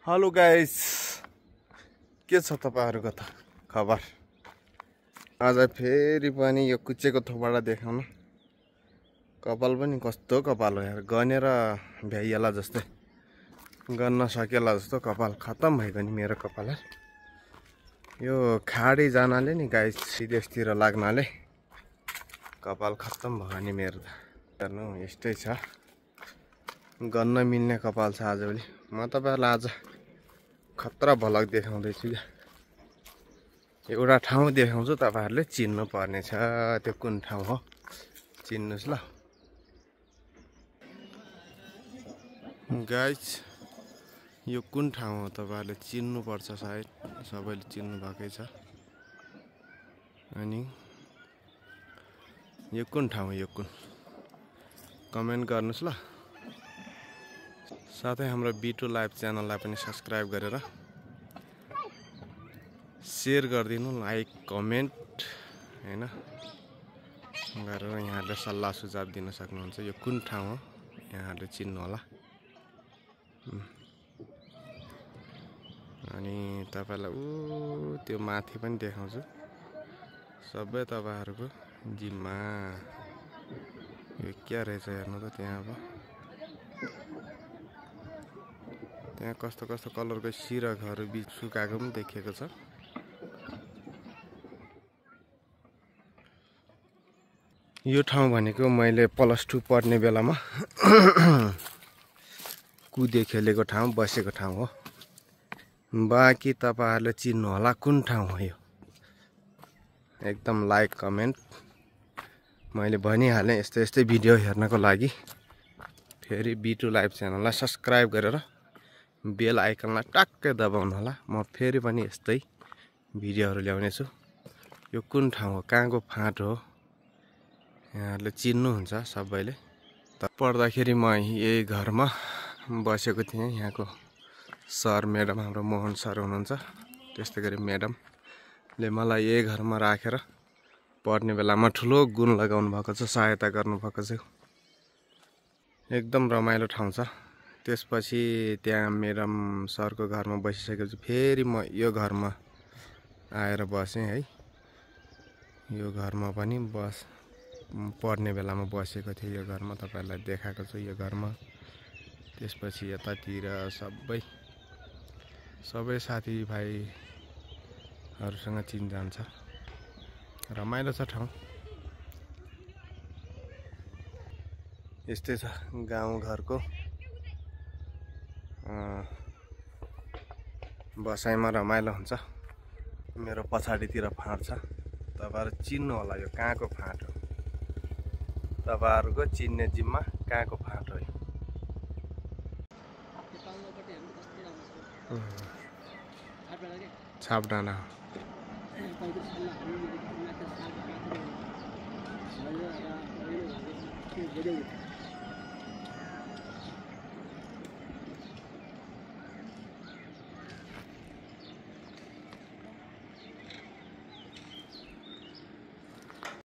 Hello guys, के छ तपाईहरुको त खबर? आज फेरि पनि यो कुचेको थोबाट देखाउन। कपाल पनि कस्तो कपाल हो यार, गनेर भ्याइएला जस्तै, गर्न सकेला जस्तो कपाल खत्तम भएको नि मेरो कपाल। यो खाडी जानाले नि गाइस, विदेशतिर लाग्नाले कपाल खत्तम भयो नि मेरो त। हेर्नु यस्तै छ, गन्न मिल्ने कपाल छ आजभोलि। म तपाईहरुलाई आज खतरा भलक देखाउँदैछु। एउटा ठाउँ देखाउँछु, तपाईहरुले चिन्नु पर्ने छ। त्यो कुन ठाउँ हो चिन्नुस् ल गाइस। यो कुन ठाउँ हो तपाईहरुले चिन्नु पर्छ, सायद सबैले चिन्नु भएकै छ। अनि यो कुन ठाउँ हो, यो कुन, कमेन्ट गर्नुस् ल। साथै हाम्रो B2 लाइभ च्यानललाई पनि सब्स्क्राइब गरेर शेयर गरिदिनु, लाइक कमेन्ट हैन गरेर यहाँले सल्लाह सुझाव दिन सक्नुहुन्छ। यो कुन ठाउँ हो यहाँले चिन्नु होला। अनि तपाईलाई त्यो माथि पनि देखाउँछु, सबै तपाईहरुको जिम्मा। यो के रहेछ हेर्नु त, त्यहाँ अब त्यहाँ कस्तो कस्तो कलरको सिरकहरु बिच सुकाएको पनि देखिएको छ। यो ठाउँ भनेको मैले +2 पढ्ने बेलामा कुदे खेलेको ठाउँ, बसेको ठाउँ हो। बाँकी तपाईहरुले चिन्नु होला कुन ठाउँ हो यो। एकदम लाइक कमेन्ट मैले भनिहाले। यस्तै यस्तै भिडियो हेर्नको लागि फेरि B2 लाइभ च्यानललाई सब्स्क्राइब गरेर बेल आइकनलाई टक्कै दबाउनु होला। म फेरि पनि यस्तै भिडियोहरु ल्याउने छु। यो कुन ठाउँ हो, कहाँको फाँट हो, यहाँहरुले चिन्नुहुन्छ सबैले। त पढ्दाखेरि म यही घरमा बसेको थिएँ। यहाँको सर म्याडम हाम्रो मोहन सर हुनुहुन्छ, त्यस्तै गरी म्याडमले मलाई यही घरमा राखेर पढ्ने बेलामा ठुलो गुण लगाउनु भएको छ, सहायता गर्नु भएको छ। एकदम रमाइलो ठाउँ छ। त्यसपछि त्यहाँ म्याडम सरको घरमा बसिसकेपछि फेरि म यो घरमा आएर बसेँ है। यो घरमा पनि पढ्ने बेलामा बसेको थिएँ। यो घरमा तपाईहरुलाई देखाएको छु यो घरमा। त्यसपछि यतातिर सबै साथीभाइहरुसँग चिनजान छ। रमाइलो छ ठाउँ। यस्तै छ गाउँ घरको बसाइमा, रमाइलो हुन्छ। मेरो पछाडितिर फाँट छ, तपाईहरु चिन्नु होला यो कहाँको फाँट हो। तपाईहरुको चिन्ने जिम्मा कहाँको फाँट हो। छापडाँडा हो।